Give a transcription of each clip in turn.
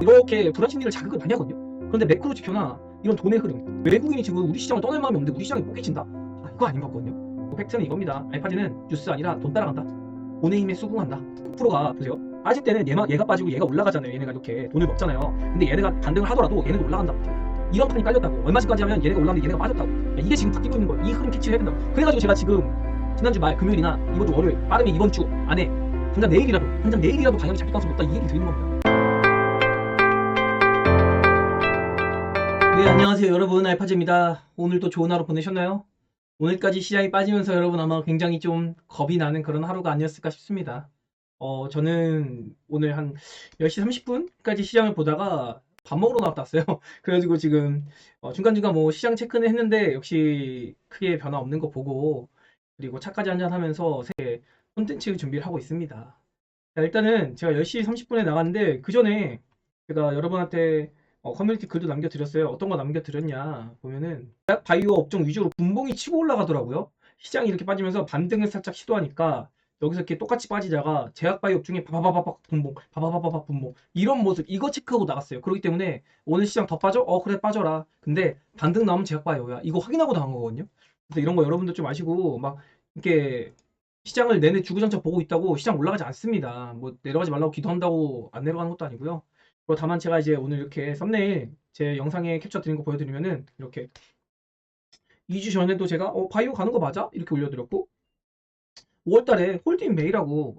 이렇게 불안 심리를 자극을 많이 하거든요. 그런데 매크로 지표나 이런 돈의 흐름, 외국인이 지금 우리 시장을 떠날 마음이 없는데 우리 시장이 뽀개진다? 이거 아닌 것 같거든요. 팩트는 이겁니다. 알파지는 뉴스 아니라 돈 따라간다. 돈의 힘에 수긍한다. 100%가 보세요. 빠질 때는 얘가 빠지고 얘가 올라가잖아요. 얘네가 이렇게 돈을 먹잖아요. 근데 얘네가 반등을 하더라도 얘네도 올라간다. 이런 판이 깔렸다고. 얼마씩까지 하면 얘네가 올라가는데 얘네가 빠졌다고. 이게 지금 바뀌고 있는 거예요. 이 흐름 캐치를 해야 된다고. 그래가지고 제가 지금 지난주 말 금요일이나 이번 주 월요일 빠르면 이번 주 안에 당장 내일이라도 방향이 잡힐 가능성이 높다 이 얘기 드리는 겁니다. 네, 안녕하세요 여러분, 알파즈입니다. 오늘도 좋은 하루 보내셨나요? 오늘까지 시장이 빠지면서 여러분 아마 굉장히 좀 겁이 나는 그런 하루가 아니었을까 싶습니다. 저는 오늘 한 10시 30분까지 시장을 보다가 밥 먹으러 나왔다 왔어요. 그래가지고 지금 중간중간 뭐 시장 체크는 했는데 역시 크게 변화 없는 거 보고, 그리고 차까지 한잔 하면서 새 콘텐츠 준비를 하고 있습니다. 자, 일단은 제가 10시 30분에 나갔는데 그 전에 제가 여러분한테 커뮤니티 글도 남겨드렸어요. 어떤 거 남겨드렸냐 보면은 제약 바이오 업종 위주로 분봉이 치고 올라가더라고요. 시장이 이렇게 빠지면서 반등을 살짝 시도하니까 여기서 이렇게 똑같이 빠지다가 제약 바이오 업종에 바바바박 분봉, 바바바박 분봉, 이런 모습, 이거 체크하고 나갔어요. 그렇기 때문에 오늘 시장 더 빠져? 그래 빠져라. 근데 반등 나오면 제약 바이오야, 이거 확인하고 나간 거거든요. 그래서 이런 거 여러분들 좀 아시고, 막 이렇게 시장을 내내 주구장창 보고 있다고 시장 올라가지 않습니다. 뭐 내려가지 말라고 기도한다고 안 내려가는 것도 아니고요. 다만 제가 이제 오늘 이렇게 썸네일 제 영상에 캡처 드린 거 보여드리면은, 이렇게 2주 전에도 제가 바이오 가는 거 맞아? 이렇게 올려드렸고, 5월달에 홀딩 메이라고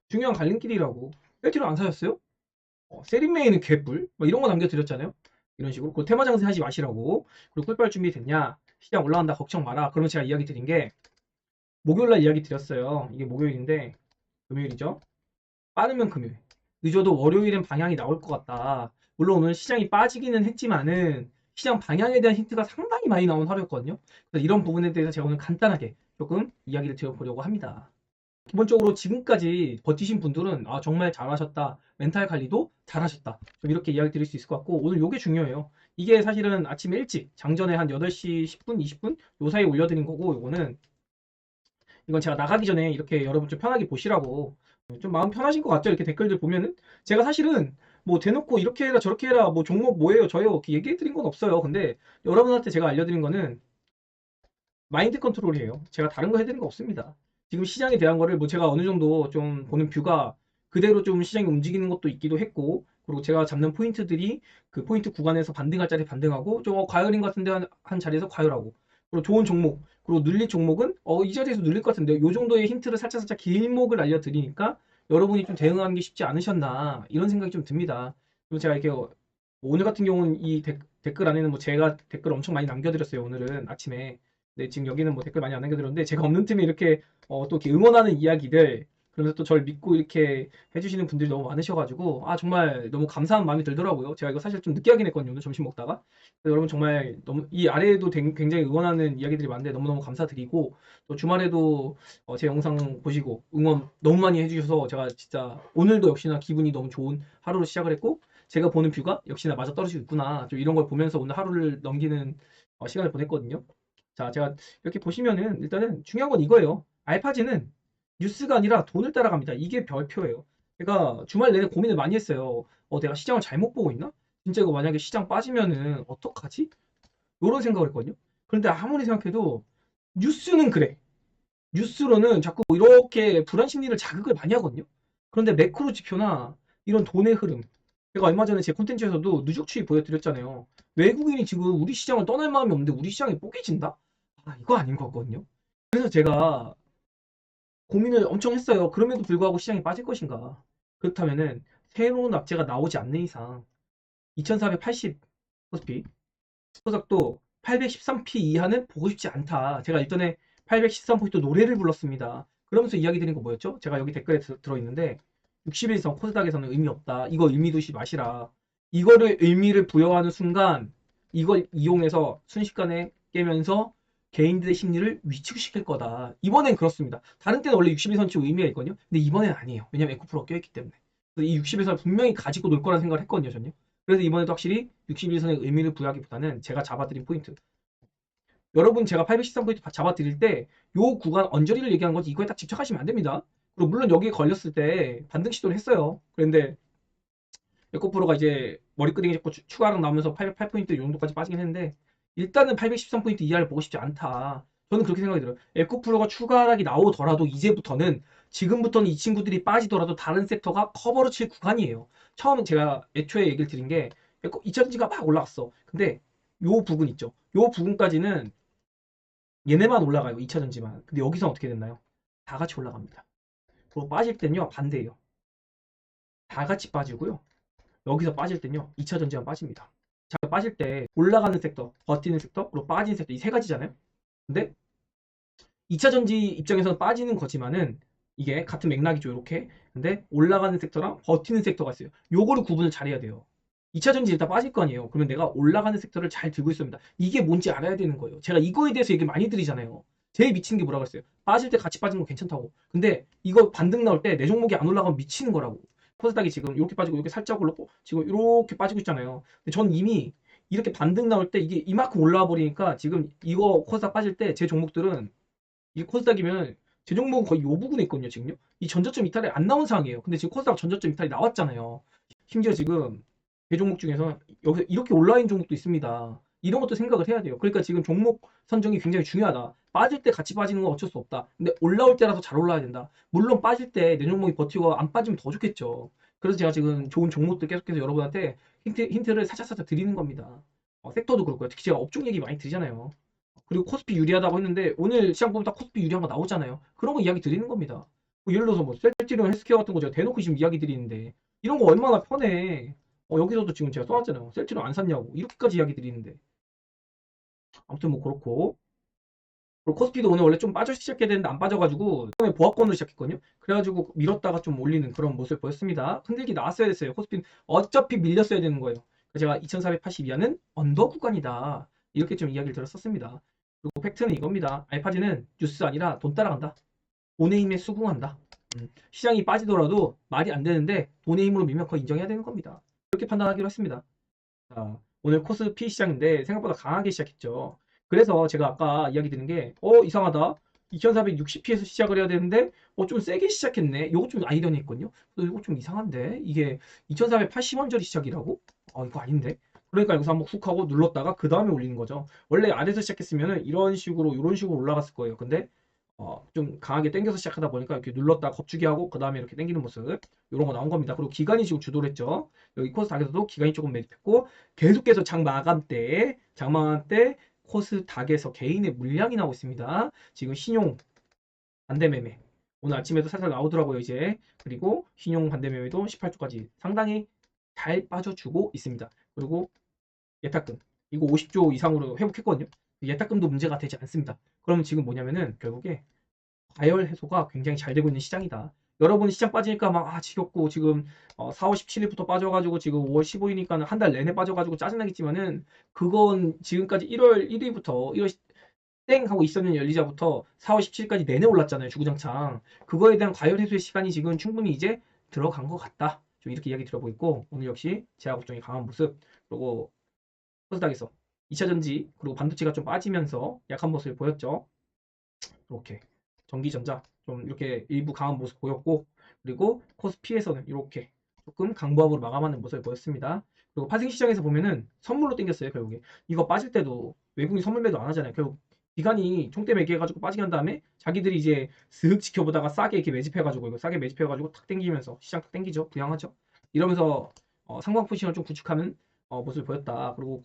중요한 갈림길이라고 뺄티로 안 사셨어요? 세린메이는 개뿔 뭐 이런 거 남겨드렸잖아요. 이런 식으로 그 테마 장세 하지 마시라고. 그리고 꿀빨 준비 됐냐, 시장 올라간다 걱정 마라. 그러면 제가 이야기 드린 게 목요일날 이야기 드렸어요. 이게 목요일인데 금요일이죠. 빠르면 금요일, 늦어도 월요일엔 방향이 나올 것 같다. 물론 오늘 시장이 빠지기는 했지만은 시장 방향에 대한 힌트가 상당히 많이 나온 하루였거든요. 그래서 이런 부분에 대해서 제가 오늘 간단하게 조금 이야기를 드려보려고 합니다. 기본적으로 지금까지 버티신 분들은 정말 잘하셨다, 멘탈 관리도 잘하셨다, 좀 이렇게 이야기 드릴 수 있을 것 같고, 오늘 요게 중요해요. 이게 사실은 아침에 일찍 장전에 한 8시 10분 20분 요 사이에 올려드린 거고, 이건 제가 나가기 전에 이렇게 여러분 좀 편하게 보시라고. 좀 마음 편하신 것 같죠? 이렇게 댓글들 보면은 제가 사실은 뭐 대놓고 이렇게 해라 저렇게 해라, 뭐 종목 뭐예요 저예요 이렇게 얘기해 드린 건 없어요. 근데 여러분한테 제가 알려드린 거는 마인드 컨트롤이에요. 제가 다른 거 해드린 거 없습니다. 지금 시장에 대한 거를 뭐 제가 어느 정도 좀 보는 뷰가 그대로 좀 시장이 움직이는 것도 있기도 했고, 그리고 제가 잡는 포인트들이 그 포인트 구간에서 반등할 자리 반등하고, 좀 과열인 것 같은데 한 자리에서 과열하고, 그리고 좋은 종목, 그리고 눌릴 종목은 이 자리에서 눌릴 것 같은데 요 정도의 힌트를 살짝 길목을 알려드리니까 여러분이 좀 대응하는 게 쉽지 않으셨나, 이런 생각이 좀 듭니다. 그리고 제가 이렇게 오늘 같은 경우는 이 댓글 안에는 뭐 제가 댓글 엄청 많이 남겨드렸어요. 오늘은 아침에. 네, 지금 여기는 뭐 댓글 많이 안 남겨드렸는데, 제가 없는 틈에 이렇게 또 이렇게 응원하는 이야기들, 그러면서 또 저를 믿고 이렇게 해주시는 분들이 너무 많으셔가지고 정말 너무 감사한 마음이 들더라고요. 제가 이거 사실 좀 늦게 하긴 했거든요, 오늘 점심 먹다가. 여러분 정말 너무 이 아래에도 굉장히 응원하는 이야기들이 많은데 너무너무 감사드리고, 또 주말에도 제 영상 보시고 응원 너무 많이 해주셔서 제가 진짜 오늘도 역시나 기분이 너무 좋은 하루로 시작을 했고, 제가 보는 뷰가 역시나 맞아 떨어지고 있구나, 좀 이런 걸 보면서 오늘 하루를 넘기는 시간을 보냈거든요. 자, 제가 이렇게 보시면은 일단은 중요한 건 이거예요. 알파지는 뉴스가 아니라 돈을 따라갑니다. 이게 별표예요. 제가 주말 내내 고민을 많이 했어요. 내가 시장을 잘못 보고 있나? 진짜 이거 만약에 시장 빠지면은 어떡하지? 이런 생각을 했거든요. 그런데 아무리 생각해도 뉴스는 그래. 뉴스로는 자꾸 이렇게 불안 심리를 자극을 많이 하거든요. 그런데 매크로 지표나 이런 돈의 흐름, 제가 얼마 전에 제 콘텐츠에서도 누적 추이 보여드렸잖아요. 외국인이 지금 우리 시장을 떠날 마음이 없는데 우리 시장이 뽀개진다? 이거 아닌 것 같거든요. 그래서 제가 고민을 엄청 했어요. 그럼에도 불구하고 시장이 빠질 것인가? 그렇다면은 새로운 악재가 나오지 않는 이상 2480 코스피 소작도 813p 이하는 보고 싶지 않다. 제가 일전에 813포인트 노래를 불렀습니다. 그러면서 이야기 드린 거 뭐였죠? 제가 여기 댓글에 들어있는데 60일선 코스닥에서는 의미 없다. 이거 의미 두시 마시라. 이거를 의미를 부여하는 순간 이걸 이용해서 순식간에 깨면서 개인들의 심리를 위축시킬 거다. 이번엔 그렇습니다. 다른 때는 원래 61선치 의미가 있거든요. 근데 이번엔 아니에요. 왜냐면 에코프로가 껴있기 때문에. 그래서 이 61선을 분명히 가지고 놀 거라는 생각을 했거든요, 저는요. 그래서 이번에도 확실히 61선의 의미를 부여하기보다는 제가 잡아드린 포인트, 여러분 제가 813포인트 잡아드릴 때 요 구간 언저리를 얘기한 거지 이거에 딱 집착하시면 안 됩니다. 그리고 물론 여기에 걸렸을 때 반등 시도를 했어요. 그런데 에코프로가 이제 머리끄댕이 잡고 추가랑 나오면서 808포인트 이 정도까지 빠지긴 했는데 일단은 813포인트 이하를 보고 싶지 않다. 저는 그렇게 생각이 들어요. 에코프로가 추가락이 나오더라도 이제부터는 지금부터는 이 친구들이 빠지더라도 다른 섹터가 커버로 칠 구간이에요. 처음에 제가 애초에 얘기를 드린 게 2차전지가 막 올라갔어. 근데 요 부분 있죠. 요 부분까지는 얘네만 올라가요. 2차전지만. 근데 여기서 어떻게 됐나요? 다 같이 올라갑니다. 그리고 빠질 땐요 반대예요. 다 같이 빠지고요. 여기서 빠질 땐요 2차 전지만 빠집니다. 자, 빠질 때 올라가는 섹터, 버티는 섹터, 그리고 빠지는 섹터 이 세 가지잖아요. 근데 2차 전지 입장에서는 빠지는 거지만은 이게 같은 맥락이죠, 이렇게. 근데 올라가는 섹터랑 버티는 섹터가 있어요. 요거를 구분을 잘해야 돼요. 2차 전지 일단 빠질 거 아니에요. 그러면 내가 올라가는 섹터를 잘 들고 있습니다. 이게 뭔지 알아야 되는 거예요. 제가 이거에 대해서 얘기 많이 드리잖아요. 제일 미치는 게 뭐라고 했어요? 빠질 때 같이 빠지는 거 괜찮다고. 근데 이거 반등 나올 때 내 종목이 안 올라가면 미치는 거라고. 코스닥이 지금 이렇게 빠지고 이렇게 살짝 올랐고 지금 이렇게 빠지고 있잖아요. 근데 전 이미 이렇게 반등 나올 때 이게 이만큼 올라와 버리니까 지금 이거 코스닥 빠질 때 제 종목들은 이 코스닥이면 제 종목은 거의 요 부분에 있거든요, 지금요. 이 전저점 이탈이 안 나온 상황이에요. 근데 지금 코스닥 전저점 이탈이 나왔잖아요. 심지어 지금 제 종목 중에서 여기서 이렇게 올라와 있는 종목도 있습니다. 이런 것도 생각을 해야 돼요. 그러니까 지금 종목 선정이 굉장히 중요하다. 빠질 때 같이 빠지는 건 어쩔 수 없다. 근데 올라올 때라서 잘 올라야 된다. 물론 빠질 때 내 종목이 버티고 안 빠지면 더 좋겠죠. 그래서 제가 지금 좋은 종목들 계속해서 여러분한테 힌트를 살짝살짝 드리는 겁니다. 섹터도 그렇고요. 특히 제가 업종 얘기 많이 드리잖아요. 그리고 코스피 유리하다고 했는데 오늘 시장 보면 다 코스피 유리한 거 나오잖아요. 그런 거 이야기 드리는 겁니다. 뭐 예를 들어서 뭐 셀트리온 헬스케어 같은 거 제가 대놓고 지금 이야기 드리는데 이런 거 얼마나 편해. 여기서도 지금 제가 써놨잖아요. 셀트리온 안 샀냐고 이렇게까지 이야기 드리는데 아무튼 뭐 그렇고 그리고 코스피도 오늘 원래 좀 빠져 시작해야 되는데 안 빠져가지고 처음에 보합권으로 시작했거든요. 그래가지고 밀었다가 좀 올리는 그런 모습을 보였습니다. 흔들기 나왔어야 됐어요. 코스피는 어차피 밀렸어야 되는 거예요. 제가 2482하는 언더 구간이다. 이렇게 좀 이야기를 들었었습니다. 그리고 팩트는 이겁니다. 알파지는 뉴스 아니라 돈 따라간다. 돈의 힘에 수긍한다. 시장이 빠지더라도 말이 안 되는데 돈의 힘으로 밀면 그거 인정해야 되는 겁니다. 그렇게 판단하기로 했습니다. 자, 오늘 코스피 시장인데 생각보다 강하게 시작했죠. 그래서 제가 아까 이야기 드린 게, 이상하다. 2460P에서 시작을 해야 되는데, 좀 세게 시작했네. 요거 좀 아이러니 했거든요. 이거 좀 이상한데? 이게 2480원짜리 시작이라고? 이거 아닌데? 그러니까 여기서 한번 훅 하고 눌렀다가 그 다음에 올리는 거죠. 원래 아래에서 시작했으면 이런 식으로, 이런 식으로 올라갔을 거예요. 근데, 좀 강하게 당겨서 시작하다 보니까 이렇게 눌렀다 겁주기 하고 그 다음에 이렇게 당기는 모습 이런 거 나온 겁니다. 그리고 기간이 지금 주도를 했죠. 여기 코스닥에서도 기간이 조금 매집했고 계속해서 장 마감 때 코스닥에서 개인의 물량이 나오고 있습니다. 지금 신용 반대 매매 오늘 아침에도 살짝 나오더라고요 이제. 그리고 신용 반대 매매도 18조까지 상당히 잘 빠져주고 있습니다. 그리고 예탁금 이거 50조 이상으로 회복했거든요. 예탁금도 문제가 되지 않습니다. 그러면 지금 뭐냐면은 결국에 과열 해소가 굉장히 잘 되고 있는 시장이다. 여러분 시장 빠지니까 막 지겹고 지금 4월 17일부터 빠져가지고 지금 5월 15일이니까는 한 달 내내 빠져가지고 짜증나겠지만은 그건 지금까지 1월 1일부터 1월 땡 하고 있었는 열리자부터 4월 17일까지 내내 올랐잖아요 주구장창. 그거에 대한 과열 해소의 시간이 지금 충분히 이제 들어간 것 같다. 좀 이렇게 이야기 들어보고 있고 오늘 역시 제약 업종이 강한 모습 그리고 코스닥에서 2차전지 그리고 반도체가 좀 빠지면서 약한 모습을 보였죠. 이렇게 전기전자 좀 이렇게 일부 강한 모습 보였고 그리고 코스피에서는 이렇게 조금 강보합으로 마감하는 모습을 보였습니다. 그리고 파생 시장에서 보면은 선물로 땡겼어요 결국에. 이거 빠질 때도 외국인 선물 매도 안 하잖아요. 결국 기관이 총대 매기해가지고 빠지게 한 다음에 자기들이 이제 슥 지켜보다가 싸게 이렇게 매집해가지고 이거 싸게 매집해가지고 탁 땡기면서 시장 탁 땡기죠. 부양하죠. 이러면서 상방 포지션을 좀 구축하는 모습을 보였다. 그리고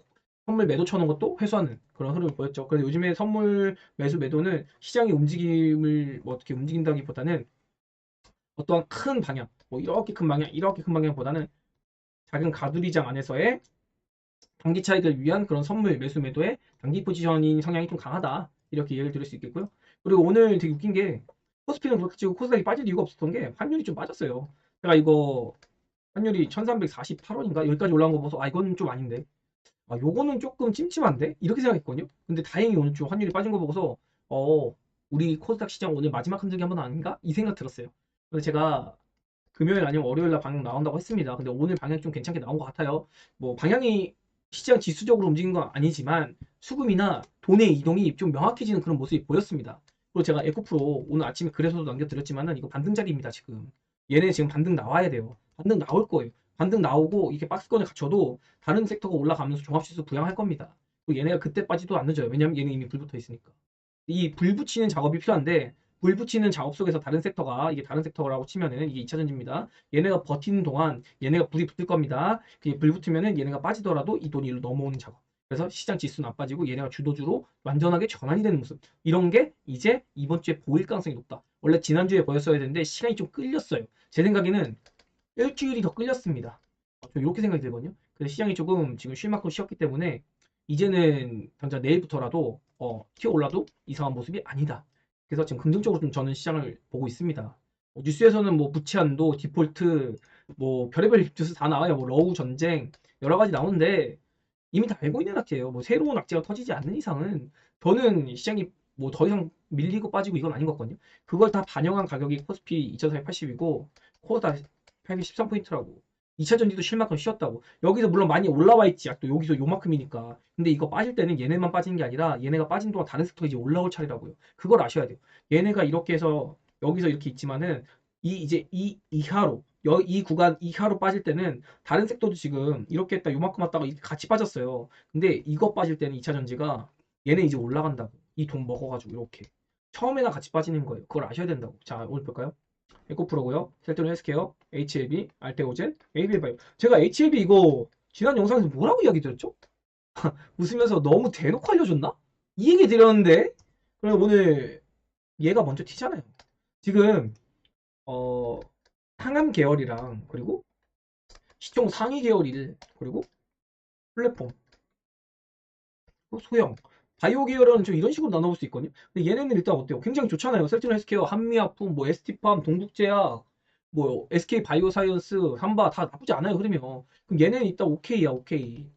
선물 매도 쳐놓은 것도 회수하는 그런 흐름을 보였죠. 그래서 요즘에 선물 매수 매도는 시장의 움직임을 뭐 어떻게 움직인다기보다는 어떠한 큰 방향, 뭐 이렇게 큰 방향, 이렇게 큰 방향보다는 작은 가두리장 안에서의 단기 차익을 위한 그런 선물 매수 매도의 단기 포지셔닝 성향이 좀 강하다. 이렇게 예를 들을 수 있겠고요. 그리고 오늘 되게 웃긴 게 코스피는 그렇게 치고 코스닥이 빠질 이유가 없었던 게 환율이 좀 빠졌어요. 제가 이거 환율이 1348원인가 여기까지 올라온 거 보고서 이건 좀 아닌데 요거는 조금 찜찜한데? 이렇게 생각했거든요. 근데 다행히 오늘 좀 환율이 빠진 거 보고서 우리 코스닥 시장 오늘 마지막 흔들기 한번 아닌가? 이 생각 들었어요. 그래서 제가 금요일 아니면 월요일 날 방향 나온다고 했습니다. 근데 오늘 방향 좀 괜찮게 나온 것 같아요. 뭐 방향이 시장 지수적으로 움직인 건 아니지만 수급이나 돈의 이동이 좀 명확해지는 그런 모습이 보였습니다. 그리고 제가 에코프로 오늘 아침에 글에서도 남겨드렸지만은 이거 반등 자리입니다 지금. 얘네 지금 반등 나와야 돼요. 반등 나올 거예요. 반등 나오고 이게 박스권을 갖춰도 다른 섹터가 올라가면서 종합지수 부양할 겁니다. 그리고 얘네가 그때 빠지도 안 늦어요. 왜냐면 얘는 이미 불 붙어 있으니까. 이 불 붙이는 작업이 필요한데 불 붙이는 작업 속에서 다른 섹터가 이게 다른 섹터라고 치면은 이게 2차 전지입니다. 얘네가 버티는 동안 얘네가 불이 붙을 겁니다. 그게 불 붙으면은 얘네가 빠지더라도 이 돈이 일로 넘어오는 작업. 그래서 시장 지수는 안 빠지고 얘네가 주도주로 완전하게 전환이 되는 모습. 이런 게 이제 이번 주에 보일 가능성이 높다. 원래 지난주에 보였어야 되는데 시간이 좀 끌렸어요. 제 생각에는 일주일이 더 끌렸습니다. 좀 이렇게 생각이 들거든요. 그래서 시장이 조금 지금 쉴 만큼 쉬었기 때문에 이제는 당장 내일부터라도 튀어 올라도 이상한 모습이 아니다. 그래서 지금 긍정적으로 좀 저는 시장을 보고 있습니다. 뉴스에서는 뭐 부채한도, 디폴트, 뭐 별의별 뉴스 다 나와요. 뭐 러우 전쟁 여러 가지 나오는데 이미 다 알고 있는 악재예요. 뭐 새로운 악재가 터지지 않는 이상은 저는 시장이 뭐 더 이상 밀리고 빠지고 이건 아닌 것 같거든요. 그걸 다 반영한 가격이 코스피 2480이고 코스닥 813포인트라고. 2차 전지도 쉴 만큼 쉬었다고. 여기서 물론 많이 올라와 있지. 또 여기서 요만큼이니까. 근데 이거 빠질 때는 얘네만 빠지는 게 아니라 얘네가 빠진 동안 다른 섹터가 이제 올라올 차례라고요. 그걸 아셔야 돼요. 얘네가 이렇게 해서 여기서 이렇게 있지만은 이제 이 이하로 이 구간 이하로 빠질 때는 다른 섹터도 지금 이렇게 했다 요만큼 왔다가 이렇게 같이 빠졌어요. 근데 이거 빠질 때는 2차 전지가 얘네 이제 올라간다고. 이 돈 먹어가지고 이렇게. 처음에나 같이 빠지는 거예요. 그걸 아셔야 된다고. 자, 오늘 볼까요? 에코프로고요. 셀트론 헬스케어, HLB, 알테오젠, AB바이오. 제가 HLB 이거 지난 영상에서 뭐라고 이야기 드렸죠? 웃으면서 너무 대놓고 알려줬나? 이 얘기 드렸는데 그럼 오늘 얘가 먼저 튀잖아요. 지금 어 상암 계열이랑 그리고 시총 상위 계열일 그리고 플랫폼 소형 바이오 계열은 좀 이런 식으로 나눠볼 수 있거든요. 근데 얘네는 일단 어때요? 굉장히 좋잖아요. 셀트론 헬스케어, 한미약품, 뭐 ST팜, 동국제약, 뭐 SK 바이오사이언스, 삼바 다 나쁘지 않아요. 그러면 그럼 얘네는 일단 오케이야, 오케이.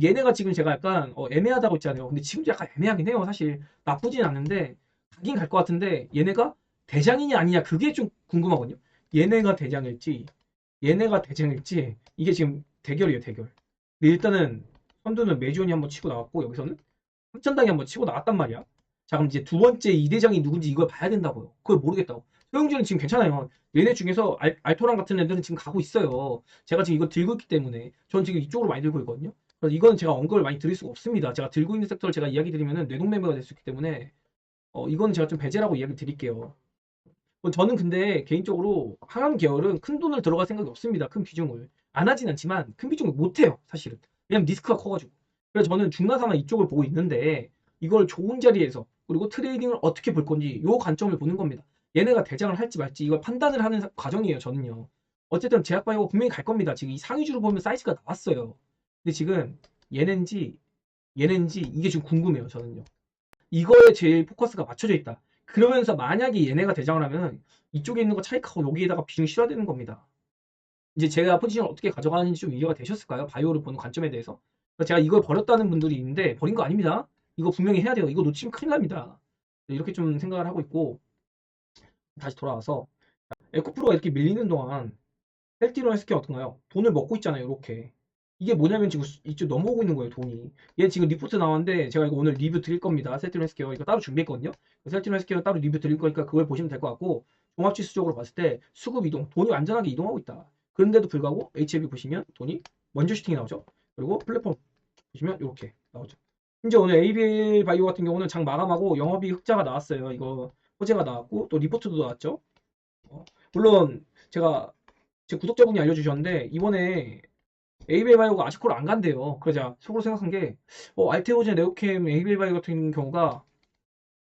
얘네가 지금 제가 약간 애매하다고 했잖아요. 근데 지금도 약간 애매하긴 해요. 사실 나쁘진 않은데 가긴 갈 것 같은데 얘네가 대장이냐 아니냐 그게 좀 궁금하거든요. 얘네가 대장일지 얘네가 대장일지 이게 지금 대결이에요, 대결. 근데 일단은 선두는 메지온이 한번 치고 나왔고 여기서는 삼천당이 한번 치고 나왔단 말이야. 자 그럼 이제 두 번째 이 대장이 누군지 이걸 봐야 된다고요. 그걸 모르겠다고. 소영준은 지금 괜찮아요. 얘네 중에서 알토란 같은 애들은 지금 가고 있어요. 제가 지금 이거 들고 있기 때문에 전 지금 이쪽으로 많이 들고 있거든요. 그래서 이거는 제가 언급을 많이 드릴 수가 없습니다. 제가 들고 있는 섹터를 제가 이야기 드리면은 뇌동매매가 될 수 있기 때문에 이거는 제가 좀 배제라고 이야기 드릴게요. 저는 근데 개인적으로 항암 계열은 큰 돈을 들어갈 생각이 없습니다. 큰 비중을. 안 하진 않지만 큰 비중을 못 해요. 사실은. 왜냐면 리스크가 커가지고. 그래서 저는 중나사나 이쪽을 보고 있는데 이걸 좋은 자리에서 그리고 트레이딩을 어떻게 볼 건지 요 관점을 보는 겁니다. 얘네가 대장을 할지 말지 이걸 판단을 하는 과정이에요. 저는요. 어쨌든 제약바이오가 분명히 갈 겁니다. 지금 이 상위주로 보면 사이즈가 나왔어요. 근데 지금 얘넨지 얘넨지 이게 좀 궁금해요. 저는요. 이거에 제일 포커스가 맞춰져 있다. 그러면서 만약에 얘네가 대장을 하면 이쪽에 있는 거 차익하고 여기에다가 비중 실어야 되는 겁니다. 이제 제가 포지션을 어떻게 가져가는지 좀 이해가 되셨을까요? 바이오를 보는 관점에 대해서. 그러니까 제가 이걸 버렸다는 분들이 있는데 버린 거 아닙니다. 이거 분명히 해야 돼요. 이거 놓치면 큰일 납니다. 이렇게 좀 생각을 하고 있고 다시 돌아와서 에코프로가 이렇게 밀리는 동안 셀티론 헬스케어 어떤가요? 돈을 먹고 있잖아요. 이렇게. 이게 뭐냐면 지금 이쪽 넘어오고 있는 거예요. 돈이. 얘 지금 리포트 나왔는데 제가 이거 오늘 리뷰 드릴 겁니다. 셀티론 헬스케어 이거 따로 준비했거든요. 셀티론 헬스케어 따로 리뷰 드릴 거니까 그걸 보시면 될 것 같고 종합지수적으로 봤을 때 수급 이동, 돈이 완전하게 이동하고 있다. 그런데도 불구하고 HLB 보시면 돈이 먼저 슈팅이 나오죠. 그리고 플랫폼 보시면 이렇게 나오죠. 이제 오늘 ABL 바이오 같은 경우는 장 마감하고 영업이 흑자가 나왔어요. 이거 호재가 나왔고 또 리포트도 나왔죠. 물론 제 구독자분이 알려주셨는데 이번에 에이벨 바이오가 아시코를 안 간대요. 그러자 속으로 생각한 게 알테오젠, 네오캠, 에이벨 바이오 같은 경우가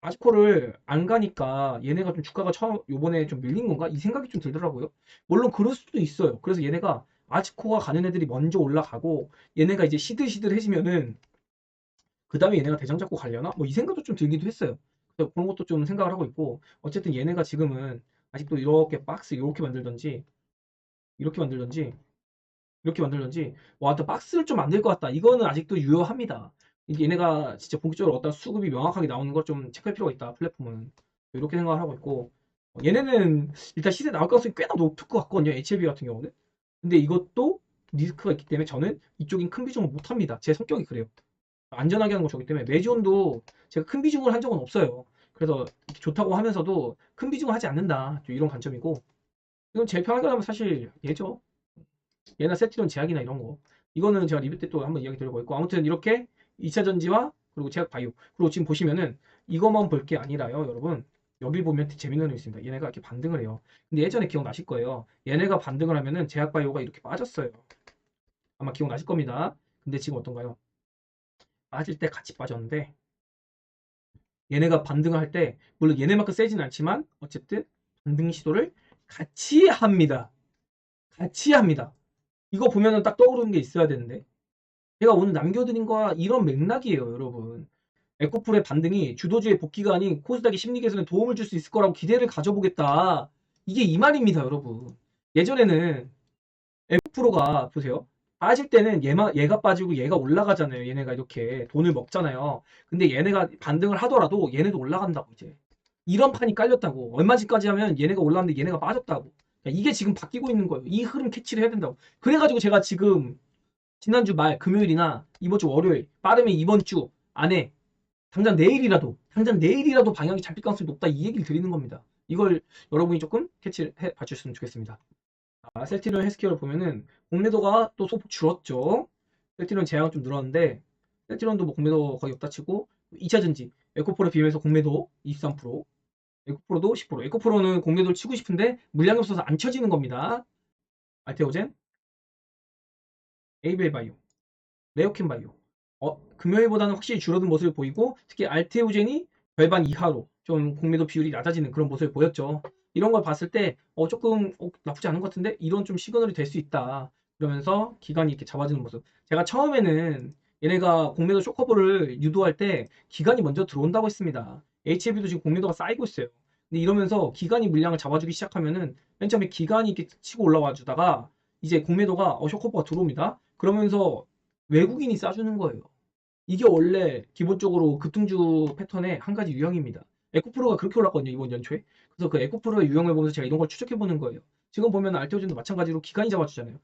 아시코를 안 가니까 얘네가 좀 주가가 요번에 좀 밀린 건가? 이 생각이 좀 들더라고요. 물론 그럴 수도 있어요. 그래서 얘네가 아치코가 가는 애들이 먼저 올라가고 얘네가 이제 시들시들해지면은 그 다음에 얘네가 대장 잡고 가려나? 뭐 이 생각도 좀 들기도 했어요. 그래서 그런 것도 좀 생각을 하고 있고 어쨌든 얘네가 지금은 아직도 이렇게 박스 이렇게 만들던지 이렇게 만들던지 이렇게 만들던지 와, 또 박스를 좀 만들 것 같다. 이거는 아직도 유효합니다. 이게 얘네가 진짜 본격적으로 어떤 수급이 명확하게 나오는 걸 좀 체크할 필요가 있다. 플랫폼은 이렇게 생각을 하고 있고 얘네는 일단 시세 나올 가능성이 꽤나 높을 것 같거든요. HLB 같은 경우는. 근데 이것도 리스크가 있기 때문에 저는 이쪽인 큰 비중을 못 합니다. 제 성격이 그래요. 안전하게 하는 거 좋기 때문에 매지온도 제가 큰 비중을 한 적은 없어요. 그래서 이렇게 좋다고 하면서도 큰 비중을 하지 않는다. 좀 이런 관점이고 이건 제일 편하게 하면 사실 얘죠. 얘나 세트론 제약이나 이런 거. 이거는 제가 리뷰 때 또 한번 이야기 드려보고 있고 아무튼 이렇게 2차 전지와 그리고 제약 바이오 그리고 지금 보시면은 이것만 볼 게 아니라요 여러분 여기 보면 재밌는 거 있습니다. 얘네가 이렇게 반등을 해요. 근데 예전에 기억나실 거예요. 얘네가 반등을 하면은 제약 바이오가 이렇게 빠졌어요. 아마 기억나실 겁니다. 근데 지금 어떤가요? 빠질 때 같이 빠졌는데 얘네가 반등을 할 때 물론 얘네만큼 세진 않지만 어쨌든 반등 시도를 같이 합니다. 같이 합니다. 이거 보면은 딱 떠오르는 게 있어야 되는데 제가 오늘 남겨드린 거와 이런 맥락이에요 여러분. 에코풀의 반등이 주도주의 복귀가 아닌 코스닥의 심리 개선에 도움을 줄 수 있을 거라고 기대를 가져보겠다. 이게 이 말입니다 여러분. 예전에는 에코프로가 보세요. 빠질 때는 얘가 빠지고 얘가 올라가잖아요. 얘네가 이렇게 돈을 먹잖아요. 근데 얘네가 반등을 하더라도 얘네도 올라간다고 이제. 이런 판이 깔렸다고. 얼마지까지 하면 얘네가 올랐는데 얘네가 빠졌다고. 이게 지금 바뀌고 있는 거예요. 이 흐름 캐치를 해야 된다고. 그래가지고 제가 지금 지난주 말 금요일이나 이번 주 월요일 빠르면 이번 주 안에 당장 내일이라도 방향이 잡힐 가능성이 높다 이 얘기를 드리는 겁니다. 이걸 여러분이 조금 캐치를 해 봐주셨으면 좋겠습니다. 셀트리온 헬스케어를 보면은 공매도가 또 소폭 줄었죠. 셀트리온 제약은 좀 늘었는데 셀트리온도 뭐 공매도 거의 없다 치고 2차 전지 에코프로에 비해서 공매도 23%, 에코프로도 10%. 에코프로는 공매도를 치고 싶은데 물량이 없어서 안 쳐지는 겁니다. 알테오젠, 에이벨 바이오, 레오킨 바이오. 금요일보다는 확실히 줄어든 모습을 보이고 특히 알테오젠이 절반 이하로 좀 공매도 비율이 낮아지는 그런 모습을 보였죠. 이런 걸 봤을 때 조금 나쁘지 않은 것 같은데 이런 좀 시그널이 될 수 있다. 그러면서 기간이 이렇게 잡아지는 모습. 제가 처음에는 얘네가 공매도 쇼커볼을 유도할 때 기간이 먼저 들어온다고 했습니다. HLB도 지금 공매도가 쌓이고 있어요. 근데 이러면서 기간이 물량을 잡아주기 시작하면은 맨 처음에 기간이 이렇게 치고 올라와 주다가 이제 공매도가 쇼커볼가 들어옵니다. 그러면서 외국인이 싸주는 거예요. 이게 원래 기본적으로 급등주 패턴의 한 가지 유형입니다. 에코프로가 그렇게 올랐거든요, 이번 연초에. 그래서 그 에코프로의 유형을 보면서 제가 이런 걸 추적해 보는 거예요. 지금 보면 알테오젠도 마찬가지로 기간이 잡아주잖아요.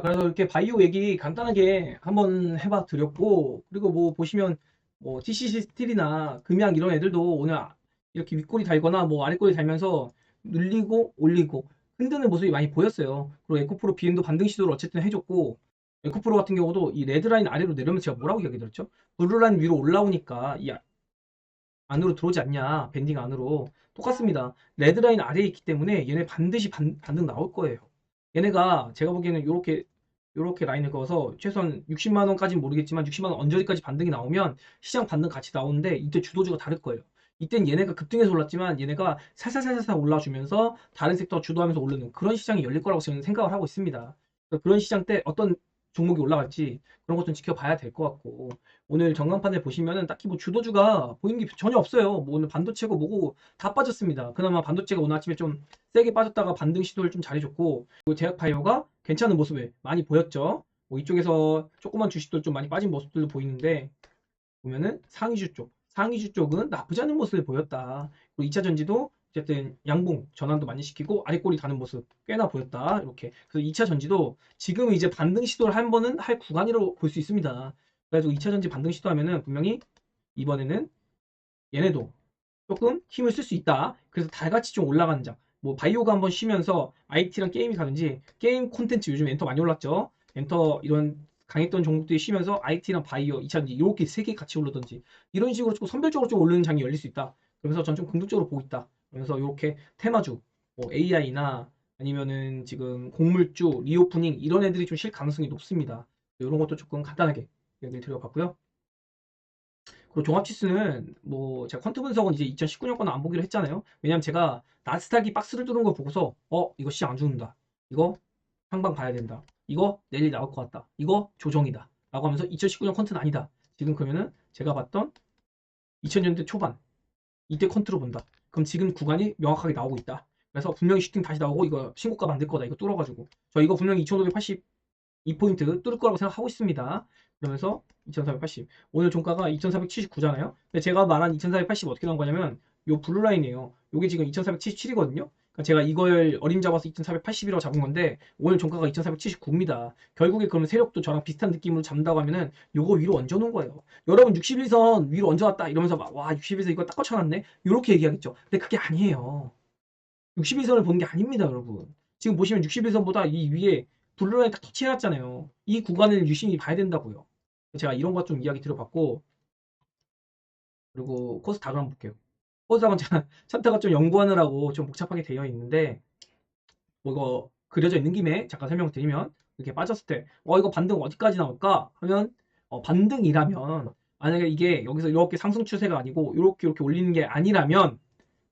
그래서 이렇게 바이오 얘기 간단하게 한번 해봐 드렸고, 그리고 뭐 보시면 뭐 TCC 스틸이나 금양 이런 애들도 오늘 이렇게 윗꼬리 달거나 뭐 아랫꼬리 달면서 눌리고 올리고 흔드는 모습이 많이 보였어요. 그리고 에코프로 비행도 반등 시도를 어쨌든 해줬고, 에코프로 같은 경우도 이 레드라인 아래로 내려오면 제가 뭐라고 이야기 드렸죠? 블루라인 위로 올라오니까 이 안으로 들어오지 않냐, 밴딩 안으로. 똑같습니다. 레드라인 아래에 있기 때문에 얘네 반드시 반등 나올 거예요. 얘네가 제가 보기에는 요렇게 라인을 그어서 최소한 60만 원까지는 모르겠지만 60만 원 언저리까지 반등이 나오면 시장 반등 같이 나오는데 이때 주도주가 다를 거예요. 이땐 얘네가 급등해서 올랐지만 얘네가 살살살살 올라주면서 다른 섹터 주도하면서 오르는 그런 시장이 열릴 거라고 저는 생각을 하고 있습니다. 그런 시장 때 어떤 종목이 올라갈지 그런 것 좀 지켜봐야 될 것 같고 오늘 전광판을 보시면은 딱히 뭐 주도주가 보이는 게 전혀 없어요. 뭐 오늘 반도체고 뭐고 다 빠졌습니다. 그나마 반도체가 오늘 아침에 좀 세게 빠졌다가 반등 시도를 좀 잘해줬고 그리고 제약바이오가 괜찮은 모습을 많이 보였죠. 뭐 이쪽에서 조그만 주식도 좀 많이 빠진 모습들도 보이는데 보면은 상위주 쪽은 나쁘지 않은 모습을 보였다. 그리고 2차 전지도 어쨌든 양봉 전환도 많이 시키고 아래꼬리 다는 모습 꽤나 보였다. 이렇게. 그래서 2차 전지도 지금 이제 반등 시도를 한 번은 할 구간이라고 볼 수 있습니다. 그래가지고 2차 전지 반등 시도하면은 분명히 이번에는 얘네도 조금 힘을 쓸 수 있다. 그래서 다 같이 좀 올라가는 장. 뭐 바이오가 한번 쉬면서 IT랑 게임이 가든지 게임 콘텐츠 요즘 엔터 많이 올랐죠. 엔터 이런 강했던 종목들이 쉬면서 IT랑 바이오, 2차전지 이렇게 세 개 같이 올르든지 이런 식으로 조금 선별적으로 좀 오르는 장이 열릴 수 있다. 그러면서 전 좀 긍정적으로 보고 있다. 그래서 이렇게 테마주, 뭐 AI나 아니면은 지금 곡물주, 리오프닝 이런 애들이 좀 실 가능성이 높습니다. 이런 것도 조금 간단하게 얘기를 드려봤고요. 그리고 종합지수는 뭐 제가 퀀트 분석은 이제 2019년 거는 안 보기로 했잖아요. 왜냐면 제가 나스닥이 박스를 뚫는 걸 보고서 이거 시장 안 죽는다. 이거 상방 봐야 된다. 이거 내일 나올 것 같다. 이거 조정이다. 라고 하면서 2019년 퀀트는 아니다. 지금 그러면은 제가 봤던 2000년대 초반 이때 퀀트로 본다. 그럼 지금 구간이 명확하게 나오고 있다. 그래서 분명히 슈팅 다시 나오고 이거 신고가 만들 거다. 이거 뚫어가지고 저 이거 분명히 2580 2포인트 뚫을 거라고 생각하고 있습니다. 그러면서 2480 오늘 종가가 2479잖아요. 근데 제가 말한 2480 어떻게 나온 거냐면 요 블루라인이에요. 요게 지금 2477이거든요. 그러니까 제가 이걸 어림잡아서 2480이라고 잡은 건데 오늘 종가가 2479입니다. 결국에 그러면 세력도 저랑 비슷한 느낌으로 잡는다고 하면은 요거 위로 얹어놓은 거예요. 여러분 61선 위로 얹어놨다 이러면서 막 와 61선 이거 딱 꽂혀놨네 이렇게 얘기하겠죠. 근데 그게 아니에요. 61선을 보는 게 아닙니다 여러분. 지금 보시면 61선보다 이 위에 블루라인 딱 터치해놨잖아요. 이 구간을 유심히 봐야 된다고요. 제가 이런 것 좀 이야기 드려봤고, 그리고 코스닥을 한번 볼게요. 코스닥은 제가 차트가 좀 연구하느라고 좀 복잡하게 되어 있는데, 뭐 이거 그려져 있는 김에 잠깐 설명드리면, 이렇게 빠졌을 때 이거 반등 어디까지 나올까 하면, 반등이라면, 만약에 이게 여기서 이렇게 상승 추세가 아니고 이렇게 올리는 게 아니라면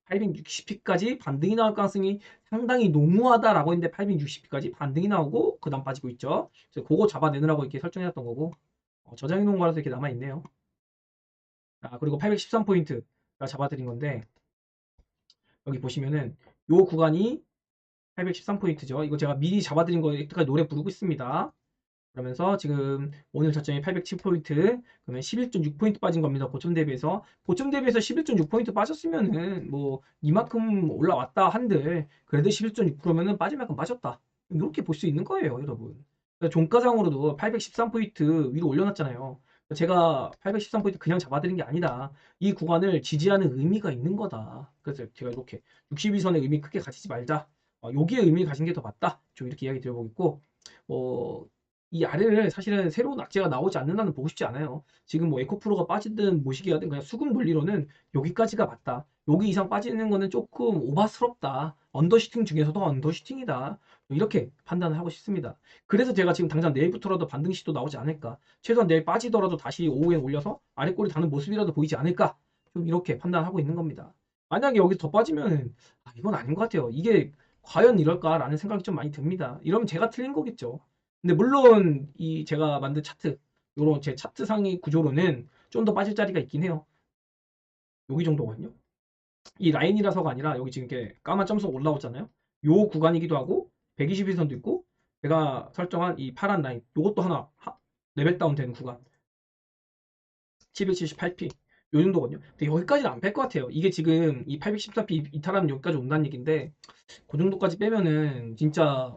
860p까지 반등이 나올 가능성이 상당히 농후하다라고 했는데, 860p까지 반등이 나오고 그 다음 빠지고 있죠. 그래서 그거 잡아내느라고 이렇게 설정해놨던 거고, 저장해 놓은 거라서 이렇게 남아있네요. 그리고 813포인트가 잡아드린 건데, 여기 보시면은 요 구간이 813포인트죠. 이거 제가 미리 잡아드린 거 여기까지 노래 부르고 있습니다. 그러면서 지금 오늘 저점이 807포인트, 그러면 11.6포인트 빠진 겁니다. 고점 대비해서. 고점 대비해서 11.6포인트 빠졌으면은 뭐 이만큼 올라왔다 한들 그래도 11.6%면은 빠질 만큼 빠졌다. 이렇게 볼 수 있는 거예요, 여러분. 그러니까 종가상으로도 813포인트 위로 올려놨잖아요. 제가 813포인트 그냥 잡아드린 게 아니다. 이 구간을 지지하는 의미가 있는 거다. 그래서 제가 이렇게 62선의 의미 크게 가지지 말자. 여기에 의미 가진 게 더 맞다. 좀 이렇게 이야기 드려보겠고, 이 아래를 사실은 새로운 악재가 나오지 않는다는 보고 싶지 않아요. 지금 뭐 에코프로가 빠지든 뭐시기 하든 그냥 수급 논리로는 여기까지가 맞다. 여기 이상 빠지는 거는 조금 오바스럽다. 언더슈팅 중에서도 언더슈팅이다. 이렇게 판단을 하고 싶습니다. 그래서 제가 지금 당장 내일부터라도 반등 시도 나오지 않을까. 최소한 내일 빠지더라도 다시 오후에 올려서 아래 꼬리 다는 모습이라도 보이지 않을까. 좀 이렇게 판단하고 있는 겁니다. 만약에 여기 더 빠지면 이건 아닌 것 같아요. 이게 과연 이럴까라는 생각이 좀 많이 듭니다. 이러면 제가 틀린 거겠죠. 근데 물론 이 제가 만든 차트, 요런 제 차트 상위 구조로는 좀 더 빠질 자리가 있긴 해요. 여기 정도거든요. 이 라인이라서가 아니라 여기 지금 이렇게 까만 점수가 올라오잖아요. 요 구간이기도 하고 121선도 있고 제가 설정한 이 파란 라인, 요것도 하나 레벨 다운 되는 구간 778p 요 정도거든요. 근데 여기까지는 안 뺄 것 같아요. 이게 지금 이 814p 이탈하면 여기까지 온다는 얘기인데 그 정도까지 빼면은 진짜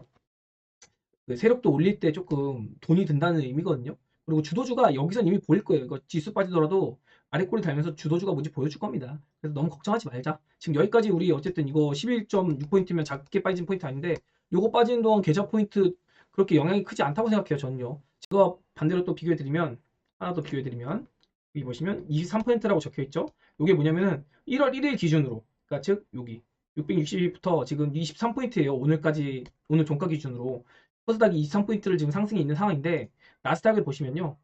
그 세력도 올릴 때 조금 돈이 든다는 의미거든요. 그리고 주도주가 여기선 이미 보일 거예요. 이거 지수 빠지더라도 아래 꼬리 달면서 주도주가 뭔지 보여줄 겁니다. 그래서 너무 걱정하지 말자. 지금 여기까지 우리 어쨌든 이거 11.6포인트면 작게 빠진 포인트 아닌데 요거 빠지는 동안 계좌 포인트 그렇게 영향이 크지 않다고 생각해요. 저는요. 제가 반대로 또 비교해드리면 하나 더 비교해드리면 여기 보시면 23%라고 적혀있죠. 이게 뭐냐면은 1월 1일 기준으로 그러니까 즉 여기 660부터 지금 23포인트예요. 오늘까지 오늘 종가 기준으로 코스닥이 23포인트를 지금 상승이 있는 상황인데 나스닥을 보시면요.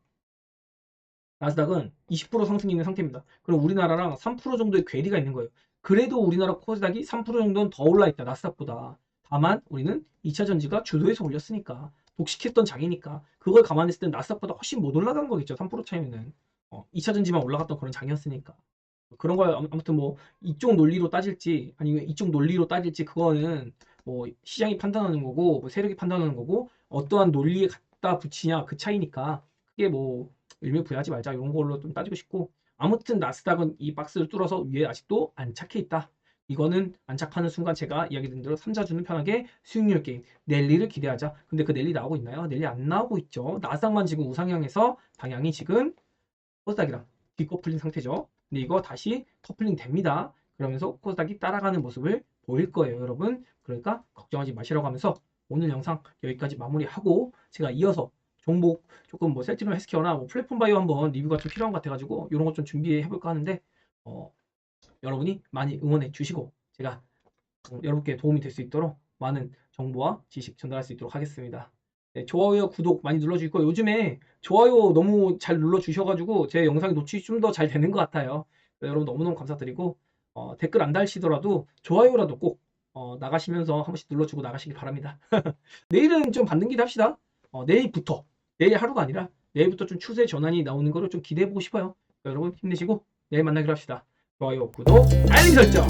나스닥은 20% 상승이 있는 상태입니다. 그럼 우리나라랑 3% 정도의 괴리가 있는 거예요. 그래도 우리나라 코스닥이 3% 정도는 더 올라있다. 나스닥보다. 다만 우리는 2차 전지가 주도해서 올렸으니까 독식했던 장이니까 그걸 감안했을 땐 나스닥보다 훨씬 못 올라간 거겠죠. 3% 차이면은 2차 전지만 올라갔던 그런 장이었으니까 그런 거 아무튼 뭐 이쪽 논리로 따질지 아니면 이쪽 논리로 따질지 그거는 뭐 시장이 판단하는 거고 뭐 세력이 판단하는 거고 어떠한 논리에 갖다 붙이냐 그 차이니까 크게 뭐 의미 부여하지 말자 이런 걸로 좀 따지고 싶고 아무튼 나스닥은 이 박스를 뚫어서 위에 아직도 안착해 있다. 이거는 안착하는 순간 제가 이야기 드린 대로 3자주는 편하게 수익률 게임 랠리를 기대하자. 근데 그 랠리 나오고 있나요? 랠리 안 나오고 있죠. 나스닥만 지금 우상향해서 방향이 지금 코스닥이랑 뒤꺼풀린 상태죠. 근데 이거 다시 커플링 됩니다. 그러면서 코스닥이 따라가는 모습을 보일 거예요, 여러분. 그러니까 걱정하지 마시라고 하면서 오늘 영상 여기까지 마무리하고 제가 이어서 종목 조금 뭐 셀트리온 헬스케어나 뭐 플랫폼 바이오 한번 리뷰가 좀 필요한 것 같아가지고 이런 것 좀 준비해 볼까 하는데 여러분이 많이 응원해 주시고 제가 여러분께 도움이 될 수 있도록 많은 정보와 지식 전달할 수 있도록 하겠습니다. 네, 좋아요, 구독 많이 눌러주시고 요즘에 좋아요 너무 잘 눌러주셔가지고 제 영상이 노출이 좀 더 잘 되는 것 같아요. 여러분 너무너무 감사드리고 댓글 안 달시더라도 좋아요라도 꼭 나가시면서 한 번씩 눌러주고 나가시기 바랍니다. 내일은 좀 반등 기대합시다. 내일부터 내일 하루가 아니라 내일부터 좀 추세 전환이 나오는 거를 좀 기대해보고 싶어요. 여러분 힘내시고 내일 만나기로 합시다. 좋아요, 구독, 알림 설정.